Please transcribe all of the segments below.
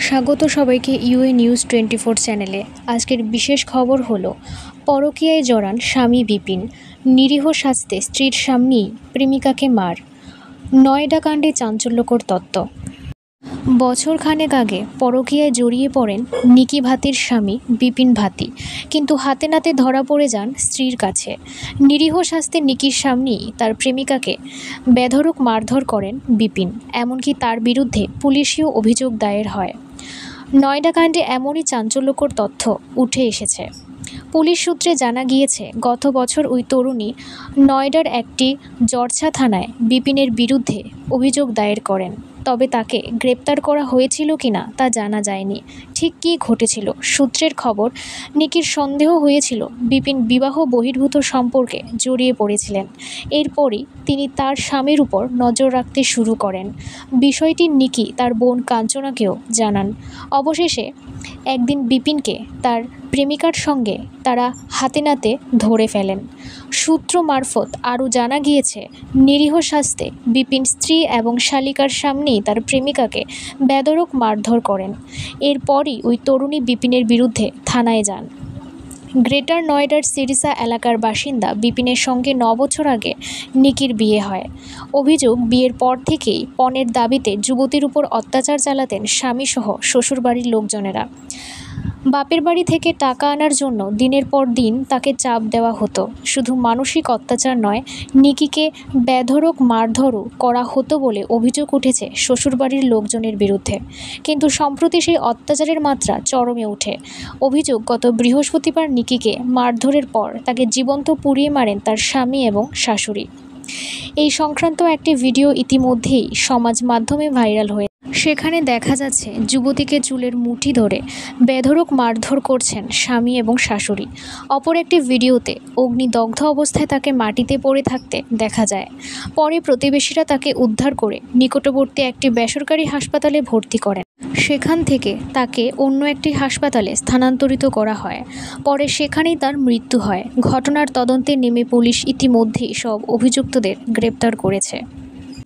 স্বাগত সবাইকে UA news 24 চ্যানেলে। আজকের বিশেষ খবর হলো পরকীয়ায় জড়ান স্বামী বিপিন, নিরীহ শাস্তে স্ত্রীর সামনেই প্রেমিকাকে মার। নয়ডা কাণ্ডে চাঞ্চল্যকর তত্ত্ব। বছর খানেক আগে পরকীয়ায় জড়িয়ে পড়েন নিকি ভাতির স্বামী বিপিন ভাতি, কিন্তু হাতে নাতে ধরা পড়ে যান স্ত্রীর কাছে। নিরীহ শাস্তে নিকির সামনেই তার প্রেমিকাকে বেধড়ক মারধর করেন বিপিন, এমনকি তার বিরুদ্ধে পুলিশীয় অভিযোগ দায়ের হয়। নয়ডা কাণ্ডে এমনই চাঞ্চল্যকর তথ্য উঠে এসেছে। পুলিশ সূত্রে জানা গিয়েছে, গত বছর ওই তরুণী নয়ডার একটি জর্ছা থানায় বিপিনের বিরুদ্ধে অভিযোগ দায়ের করেন। তবে তাকে গ্রেপ্তার করা হয়েছিল কিনা তা জানা যায়নি। ঠিক কী ঘটেছিল? সূত্রের খবর, নিকির সন্দেহ হয়েছিল বিপিন বিবাহ বহির্ভূত সম্পর্কে জড়িয়ে পড়েছিলেন। এরপরই তিনি তার স্বামীর উপর নজর রাখতে শুরু করেন। বিষয়টি নিকি তার বোন কাঞ্চনাকেও জানান। অবশেষে একদিন বিপিনকে তার প্রেমিকার সঙ্গে তারা হাতে নাতে ধরে ফেলেন। সূত্র মারফত আরও জানা গিয়েছে, নিরীহ শাস্তে বিপিন স্ত্রী এবং শালিকার সামনেই তার প্রেমিকাকে বেধড়ক মারধর করেন। এরপরই ওই তরুণী বিপিনের বিরুদ্ধে থানায় যান। গ্রেটার নয়ডার সিরিসা এলাকার বাসিন্দা বিপিনের সঙ্গে 9 বছর আগে নিকির বিয়ে হয়। অভিযোগ, বিয়ের পর থেকেই পণের দাবিতে যুবতীর উপর অত্যাচার চালাতেন স্বামীসহ শ্বশুরবাড়ির লোকজনেরা। বাপের বাড়ি থেকে টাকা আনার জন্য দিনের পর দিন তাকে চাপ দেওয়া হতো। শুধু মানসিক অত্যাচার নয়, নিকিকে বেধড়ক মারধরও করা হতো বলে অভিযোগ উঠেছে শ্বশুরবাড়ির লোকজনের বিরুদ্ধে। কিন্তু সম্প্রতি সেই অত্যাচারের মাত্রা চরমে ওঠে। অভিযোগ, গত বৃহস্পতিবার নিকিকে মারধরের পর তাকে জীবন্ত পুড়িয়ে মারেন তার স্বামী এবং শাশুড়ি। এই সংক্রান্ত একটি ভিডিও ইতিমধ্যেই সমাজ মাধ্যমে ভাইরাল হয়ে সেখানে দেখা যাচ্ছে যুবতীকে চুলের মুঠি ধরে বেধড়ক মারধর করছেন স্বামী এবং শাশুড়ি। অপর একটি ভিডিওতে অগ্নিদগ্ধ অবস্থায় তাকে মাটিতে পড়ে থাকতে দেখা যায়। পরে প্রতিবেশীরা তাকে উদ্ধার করে নিকটবর্তী একটি বেসরকারি হাসপাতালে ভর্তি করেন। সেখান থেকে তাকে অন্য একটি হাসপাতালে স্থানান্তরিত করা হয়। পরে সেখানেই তার মৃত্যু হয়। ঘটনার তদন্তে নেমে পুলিশ ইতিমধ্যেই সব অভিযুক্তদের গ্রেপ্তার করেছে।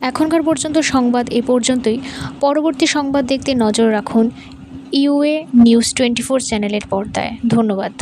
এখনকার পর্যন্ত সংবাদ এ পর্যন্তই। পরবর্তী সংবাদ দেখতে নজর রাখুন ইউএ নিউজ 24 চ্যানেলের পর্দায়। ধন্যবাদ।